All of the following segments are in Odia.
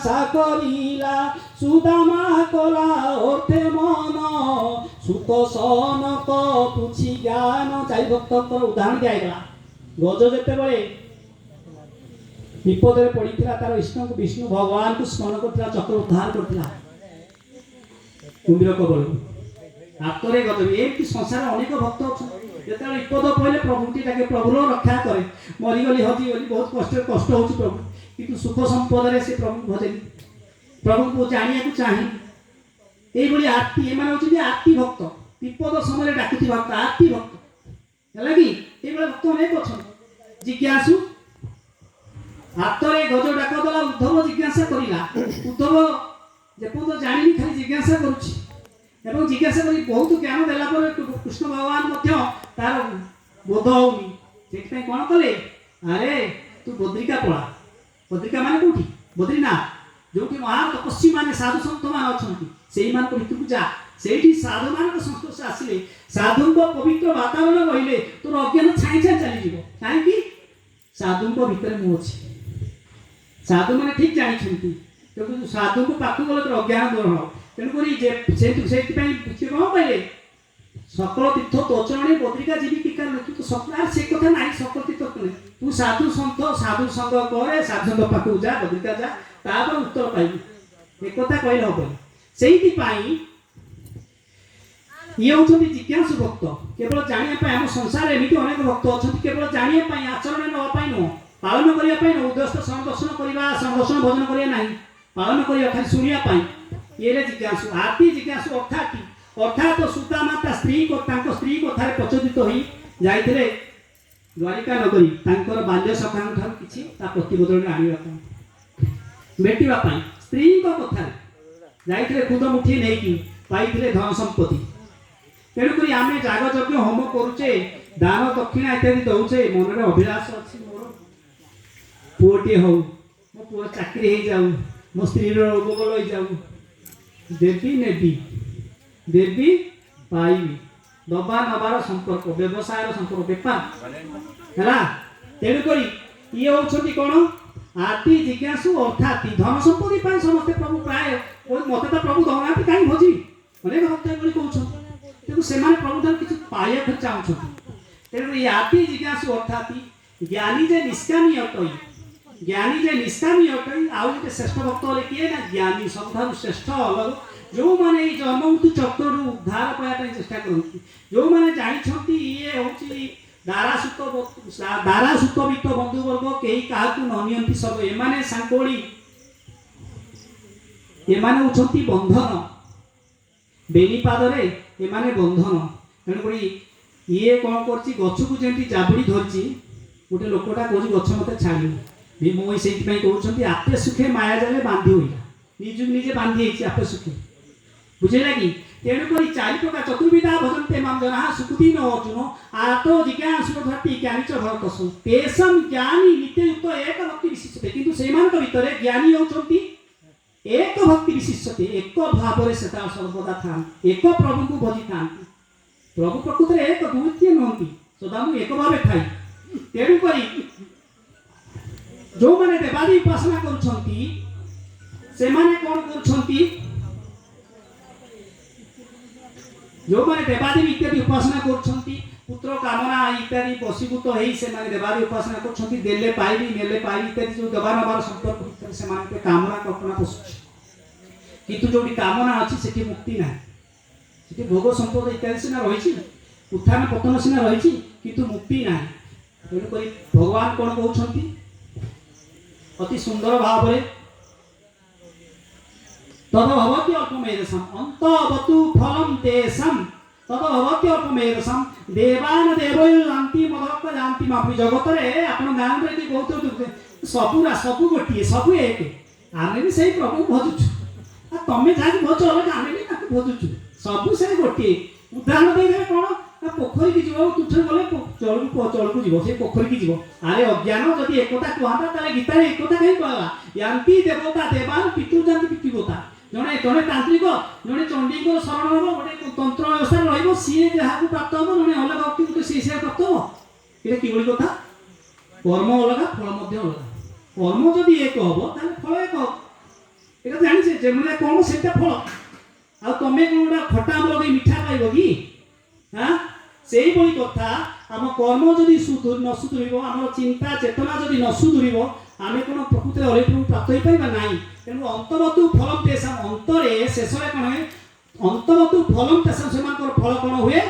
আশা করিলা সুদামা কলা অর্থে মন সুত সনক পুছি জ্ঞান চারি ভক্তଙ୍କର ଉଦାହରଣ ଦିଆଗଲା। ଗଜ ଯେତେବେଳେ ବିପଦରେ ପଡ଼ିଥିଲା ତାର ଇଷ୍ଟଙ୍କୁ ବିଷ୍ଣୁ ଭଗବାନଙ୍କୁ ସ୍ମରଣ କରିଥିଲା ଚକ୍ର ଉଦ୍ଧାର କରିଥିଲା କୁମ୍ଭୀର କବଳରୁ। ହାତରେ ଗଜ ଏମିତି ସଂସାରରେ ଅନେକ ଭକ୍ତ ଅଛନ୍ତି ଯେତେବେଳେ ବିପଦ ପଡ଼ିଲେ ପ୍ରଭୁଟି ଡାକେ ପ୍ରଭୁର ରକ୍ଷା କରେ ମରିଗଲି ହଜିଗଲି ବହୁତ କଷ୍ଟ ହେଉଛି ପ୍ରଭୁ କିନ୍ତୁ ସୁଖ ସମ୍ପଦରେ ସେ ପ୍ରଭୁଙ୍କୁ ଭଜେନି ପ୍ରଭୁଙ୍କୁ ଜାଣିବାକୁ ଚାହେଁ এইভাবে আরতি এମାନେ হচ্ছে আরতি ভক্ত বিপদ সময় ডাকুথিবা ভক্ত আরতি ভক্ত ହେଲା କି এইভাবে ভক্ত অনেক অଛନ୍ତି। জিজ্ঞাসু হাতরে গজ ডাক দেলা উদ্ধব জিজ্ঞাসা করিলা উদ্ধব যেপর্যন্ত জানিনি খালি জিজ্ঞাসা করুছি এবং জিজ্ঞাসা করি বহুত জ্ঞান দেলা পরে কৃষ্ণ ভগবান মধ্য তার বোধ হউনি সেইপাই কোন কলে আরে তু বদ্রিকা পড়া বদ্রিকা মানে কোটি বদ্রীনাথ ଯୋଉଠି ମହା ତପସ୍ୱୀ ମାନେ ସାଧୁ ସନ୍ଥ ମାନେ ଅଛନ୍ତି ସେଇମାନଙ୍କ ଭିତରକୁ ଯା ସେଇଠି ସାଧୁମାନଙ୍କ ସଂସ୍ପର୍ଶ ଆସିଲେ ସାଧୁଙ୍କ ପବିତ୍ର ବାତାବରଣ ରହିଲେ ତୋର ଅଜ୍ଞାନ ଛାଇ ଛାଇ ଚାଲିଯିବ। କାହିଁକି ସାଧୁଙ୍କ ଭିତରେ ମୁଁ ଅଛି ସାଧୁମାନେ ଠିକ୍ ଜାଣିଛନ୍ତି ତେଣୁ ସାଧୁଙ୍କ ପାଖକୁ ଗଲେ ତୋର ଅଜ୍ଞାନ ଦୂର ହେବ। ତେଣୁକରି ସେଇଥିପାଇଁ ସେ କ'ଣ କହିଲେ সকল তীর্থ তোচরণে বদ্রিকা জীবী টিকা তু তো সকল আর সে কথা নাই সকল তীর্থ তু সাধু সন্থ সাধু সঙ্গ করে সাধু পাখু যা বদ্রিকা যা তারপর উত্তর পাইবি এ কথা কইলে হব। সেইপাই ইয়ে হচ্ছেন জিজ্ঞাসু ভক্ত কেবল জাঁয়া আম সংসারে এমনি অনেক ভক্ত অনেক কেবল জাঁয়া আচরণে নেওয়া নুহ পালন করা উদ্দেশ্য সমদর্শন করা সমদর্শন ভোজন করা না পালন করা খালি শুণিয়া ইয়ে জিজ্ঞাসু আরতি জিজ্ঞাসু অর্থাৎ সুদামা তা স্ত্রী স্ত্রী কথায় প্রচোদিত হয়ে যাই দ্বারিকা নগরী তাঁর বাল্য সখাঙ্ক ঠার কিছু তা প্রতিবদলে আনিবা ভেটিবা স্ত্রী কথা যাই খুদ মুঠি নেই পাই ধন সম্পত্তি। তেণুক আমি যাগ যজ্ঞ হোম করুছে দান দক্ষিণা ইত্যাদি দৌছে মনের অভিলাষ অছি মোর পুଅଟିଏ হও মো পুଅ চাকরি হয়ে যাও মো স্ত্রীর রোগ হয়ে যাও দেবী নেবী দেবী পাইবি দবা নবার সম্পর্ক ব্যবসায়ের সম্পর্ক বেপার ହେଲା। তেণুক ইয়ে হচ্ছেন কোণ আরতি জিজ্ঞাসু অর্থাৎ ধন সম্পত্তি পাই সমস্তে প্রভু প্রায় মতে তো প্রভু দৌনাহান্তি কাହିଁ ভোজি অনেক ভক্ত এগুলি কৌছেন কিন্তু সেমানে প্রভু ঠার কিছু পাইବାକୁ চাহুଛନ୍ତି। তেণু এই আরতি জিজ্ঞাসু অর্থাৎ জ্ঞানী যে নিষ্কামী অটই জ্ঞানী যে নিষ্কামী অটই আউ গোটে শ্রেষ্ঠ ভক্ত হলে কিଏ না জ্ঞানী ସବୁଠାରୁ ଶ୍ରେଷ୍ଠ ଅଲଗା ଯେଉଁମାନେ এই জন্ম মৃত্যু চক্রରୁ ଉଦ୍ଧାର ପାଇବା ପାଇଁ ଚେଷ୍ଟା କରନ୍ତି ଯେଉଁମାନେ ଜାଣିଛନ୍ତି ଇଏ ହେଉଛି ଦାରାସୁତବିତ ବନ୍ଧୁବର୍ଗ କେହି କାହାକୁ ନ ନିଅନ୍ତି ସବୁ ଏମାନେ ସାଙ୍କୋଳି ଏମାନେ ହେଉଛନ୍ତି ବନ୍ଧନ ବେନିପାଦରେ ଏମାନେ ବନ୍ଧନ। ତେଣୁକରି ଇଏ କ'ଣ କରୁଛି ଗଛକୁ ଯେମିତି ଜାବୁଡ଼ି ଧରିଛି ଗୋଟେ ଲୋକଟା କହୁଛି ଗଛ ମୋତେ ଛାଡ଼ିବ ମୁଁ ସେଇଥିପାଇଁ କହୁଛନ୍ତି ଆପେ ସୁଖେ ମାୟା ଜାଲେ ବାନ୍ଧି ହୋଇଲା ନିଜକୁ ନିଜେ ବାନ୍ଧି ହେଇଛି ଆପେ ସୁଖେ বুঝলে কি। তেণুকরি চারি প্রকার চতুর্বিধা ভজন্তে মাম জনাঃ সুকুতি ন অর্জুন আতো জিজ্ঞাসু ধরতি জ্ঞানী চ ভরতসু তেসম জ্ঞানী নিত্যযুক্ত এক ভক্তি বিশিষ্টতে কিন্তু সেইମାନଙ୍କ ভিতরে জ্ঞানী হচ্ছন্তি এক ভক্তি বিশিষ্টতে এক ভাବରେ সেটা সর্বদা থাନ୍ତି এক প্রভুଙ୍କୁ ভজি থাନ୍ତି প্রভু প্রকৃତରେ এক দ্বিতীয় নহନ୍ତି সদামু এক ভাবে ঠাই। তেণুকরি ଯେଉଁମାନେ ଦେବାଦେବୀ ଉପାସନା କରୁଛନ୍ତି ସେମାନେ କ'ଣ କରୁଛନ୍ତି ଯେଉଁମାନେ ଦେବାଦେବୀ ଇତ୍ୟାଦି ଉପାସନା କରୁଛନ୍ତି ପୁତ୍ର କାମନା ଇତ୍ୟାଦି ବଶୀଭୂତ ହେଇ ସେମାନେ ଦେବାଦେବୀ ଉପାସନା କରୁଛନ୍ତି ଦେଲେ ପାଇବି ନେଲେ ପାଇବି ଇତ୍ୟାଦି ଯେଉଁ ଦେବା ନେବାର ସମ୍ପର୍କ ଭିତରେ ସେମାନଙ୍କ କାମନା କଳ୍ପନା ପଶୁଛି କିନ୍ତୁ ଯେଉଁଠି କାମନା ଅଛି ସେଠି ମୁକ୍ତି ନାହିଁ ସେଠି ଭୋଗ ସମ୍ପଦ ଇତ୍ୟାଦି ସିନା ରହିଛି ଉତ୍ଥାନ ପତନ ସିନା ରହିଛି କିନ୍ତୁ ମୁକ୍ତି ନାହିଁ। ତେଣୁକରି ଭଗବାନ କ'ଣ କହୁଛନ୍ତି ଅତି ସୁନ୍ଦର ଭାବରେ তদভবতি অল্পমেধসম অন্তবতু ফলম তেষাম তদভবতি অল্পমেধসম দেবান দেবৈরান্তি মদক্ত জান্তি মাপি জগতরে আপন গাঁরে কি বহুত ସବୁରା ସବୁ ଗୋଟିଏ ସବୁ ଏକ ଆମେ ବି ସେଇ ପ୍ରଭୁ ଭଜୁଛୁ ଆଉ ତମେ ଯାହାକୁ ଭଜୁଛ ଅଲଗା ଆମେ ବି ତାକୁ ଭଜୁଛୁ ସବୁ ସେ ଗୋଟିଏ। ଉଦାହରଣ ଦେଇଦେବେ କ'ଣ ନା ପୋଖରୀକି ଯିବ ତୁଠ ଗଲେ ଚଳକୁ ଯିବ ସେ ପୋଖରୀକି ଯିବ ଆରେ ଅଜ୍ଞାନ ଯଦି ଏକତା କୁହନ୍ତା ତାହେଲେ ଗୀତାରେ ଏକତା କାହିଁ କୁହାଗଲା ୟାନ୍ତି ଦେବତା ଦେବାନ ପିତୃ ଯାନ୍ତି ପିତୃବତା ଜଣେ ଜଣେ ତାନ୍ତ୍ରିକ ଜଣେ ଚଣ୍ଡୀଙ୍କର ଶରଣ ହେବ ଗୋଟେ ତନ୍ତ୍ର ବ୍ୟବସ୍ଥାରେ ରହିବ ସିଏ ଯାହାକୁ ପ୍ରାପ୍ତ ହେବ ଜଣେ ଅଲଗା ବ୍ୟକ୍ତିକୁ ସିଏ ସିଏ ପ୍ରାପ୍ତ ହେବ ଏଇଟା କିଭଳି କଥା କର୍ମ ଅଲଗା ଫଳ ମଧ୍ୟ ଅଲଗା କର୍ମ ଯଦି ଏକ ହେବ ତାହେଲେ ଫଳ ଏକ ହେବ এটা জানিছে যে মানে কোন সেটা ফল ଆଉ ତମେ কোন গোটা খଟା আম লগাই মিঠা পাইব কি হ্যাঁ সেইভাবে কথা আম কর্ম যদি ন সুধুরিব আমার চিন্তা চেতনা যদি ন সুধুরিব আমি কোন প্রকৃতির অলিপ্রভু প্রাপ্ত হইপারিবা নাই তেমন অন্তবতু ফলম তেসাম অন্তরে শেষরে কোন হয় অন্তবতু ফলম তেসাম সেমানকর ফল কোন হুয়ে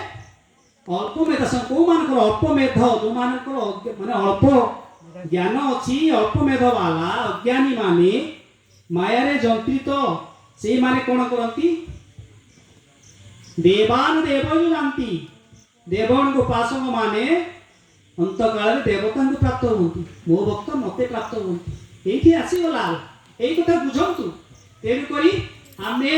অল্প মেধাসন কেউ মানকর অল্প মেধ যে মানকর মানে অল্প জ্ঞান অছি অল্প মেধ বালা অজ্ঞানী মানে মায়ারে যন্ত্রিত সেই মানে কোন করନ୍ତି দেবান দেবযু জানতি দেবଙ୍କ ଉପାସକ ମାନେ ଅନ୍ତକାଳରେ ଦେବତାଙ୍କୁ ପ୍ରାପ୍ତ ହୁଅନ୍ତି ମୋ ଭକ୍ତ ମୋତେ ପ୍ରାପ୍ତ ହୁଅନ୍ତି ଏଇଠି ଆସିଗଲା ଏଇ କଥା ବୁଝନ୍ତୁ ତେଣୁକରି ଆମେ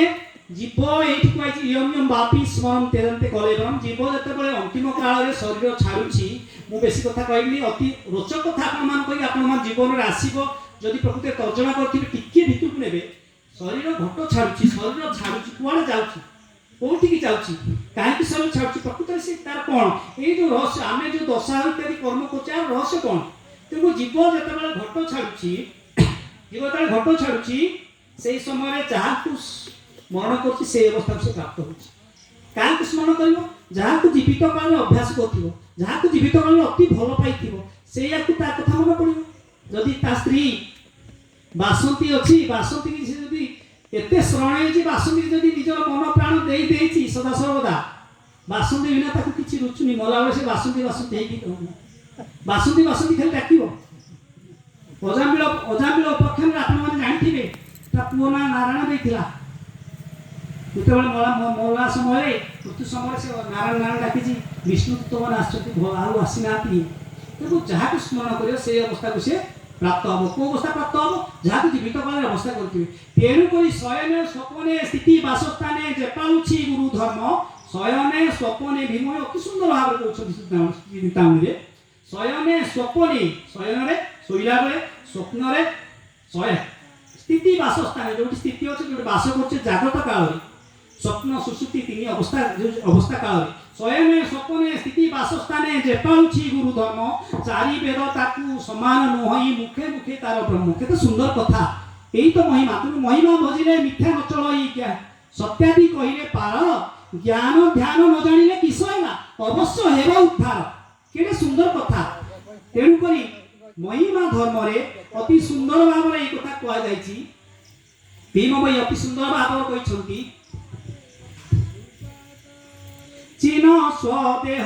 ଜୀବ ଏଇଠି କୁହାଯାଇଛି ଇୟମ୍ ଇୟମ୍ ବାପି ସ୍ମରମ୍ ତେରନ୍ତେ କଲେବରମ୍ ଜୀବ ଯେତେବେଳେ ଅନ୍ତିମ କାଳରେ ଶରୀର ଛାଡୁଛି ମୁଁ ବେଶୀ କଥା କହିଲି ଅତି ରୋଚକ କଥା ଆପଣମାନଙ୍କୁ କହି ଆପଣଙ୍କ ଜୀବନରେ ଆସିବ ଯଦି ପ୍ରକୃତରେ ତର୍ଜମା କରିଥିବେ ଟିକେ ଭିତରକୁ ନେବେ ଶରୀର ଘଟ ଛାଡୁଛି କୁଆଡେ ଯାଉଛି কোটিকি যাଉଛି কাହିଁକି ଶରୀର ଛାଡୁଛି ପ୍ରକୃତରେ ସେ ତାର କ'ଣ ଏଇ ଯୋଉ ରହସ୍ୟ ଆମେ ଯୋଉ ଦଶା ଇତ୍ୟାଦି କର୍ମ କରୁଛେ ଆଉ ରହସ୍ୟ କ'ଣ ତେଣୁ ଜୀବ ଯେତେବେଳେ ଘଟ ଛାଡୁଛି ସେଇ ସମୟରେ ଯାହାକୁ ସ୍ମରଣ କରୁଛି ସେଇ ଅବସ୍ଥାକୁ ସେ ପ୍ରାପ୍ତ ହେଉଛି କାହାକୁ ସ୍ମରଣ କରିବ ଯାହାକୁ ଜୀବିତ କାଳରେ ଅଭ୍ୟାସ କରୁଥିବ ଯାହାକୁ ଜୀବିତ କାଳରେ ଅତି ଭଲ ପାଇଥିବ ସେଇଆକୁ ତା କଥା ମନେ ପଡ଼ିବ ଯଦି ତା ସ୍ତ୍ରୀ ବାସନ୍ତୀ ଅଛି ବାସନ୍ତୀ ସେ ଯଦି ଏତେ ଶ୍ରଣ ହେଇଛି ବାସନ୍ତୀ ଯଦି ନିଜର ମନ ପ୍ରାଣ ଦେଇଛି ସଦାସର୍ବଦା ବାସନ୍ତୀ ବିନା ତାକୁ କିଛି ରୁଚୁନି ମଲାବେଳେ ସେ ବାସନ୍ତୀ ହେଇକି ବାସନ୍ତୀ ଖାଲି ଡାକିବ ଅଜାମିଳ ଉପଖ୍ୟାନରେ ଆପଣମାନେ ଜାଣିଥିବେ ତା ପୁଅ ନାଁ ନାରାୟଣ ଦେଇଥିଲା ଯେତେବେଳେ ମଲା ସମୟରେ ମୃତ୍ୟୁ ସମୟରେ ସେ ନାରାୟଣ ଡାକିଛି ବିଷ୍ଣୁ ତୁମମାନେ ଆସିଛନ୍ତି ଆଉ ଆସିନାହାନ୍ତି ତେଣୁ ଯାହାକୁ ସ୍ମରଣ କରିବ ସେଇ ଅବସ୍ଥାକୁ ସେ ପ୍ରାପ୍ତ হব কোন অবস্থা প্রাপ্ত হব যাহাকে জীবিত কালের অবস্থা করতিবে তেণুকরি শয়নে স্বপনে স্থিতি বাসস্থানে যে পাউছি গুরু ধর্ম শয়নে স্বপনে বিময় অতি সুন্দর ভাবে কହୁଛନ୍ତି চিন্তামণিরে শয়নে শয়ନରେ ଶୋଇଲା ବେଳେ ସ୍ୱପ୍ନରେ স্থিতি বাসস্থানে ଯୋଉଠି ସ୍ଥିତି ଅଛି ଯୋଉଠି ବାସ କରୁছে ଜାଗ୍ରତ କାଳରେ স্বপ্ন সুষুপ্তি তিনি অবস্থা কাଳରେ শয়নে স্বপনে স্থিতি বাসস্থানে যে পাউছি গুরু ধর্ম চারি বেদ তাকু সমান নহই মুখে মুখে তার ব্রহ্ম কেতে সুন্দর কথা এই তো মহিমা তুমি মহিমা ভজিলে মিথ্যা ন চলই সত্যাদি কহিলে পার জ্ঞান ধ্যান ন জানিলে কিস হেলা অবশ্য হেব উদ্ধার কেতে সুন্দর কথা তেণু করি মহিমা ধর্মরে অতি সুন্দর ভাবে এই কথা কুয়া যাইছি ভীম ভাই অতি সুন্দর ভাবে কইছন্তি চিন স্বদেহ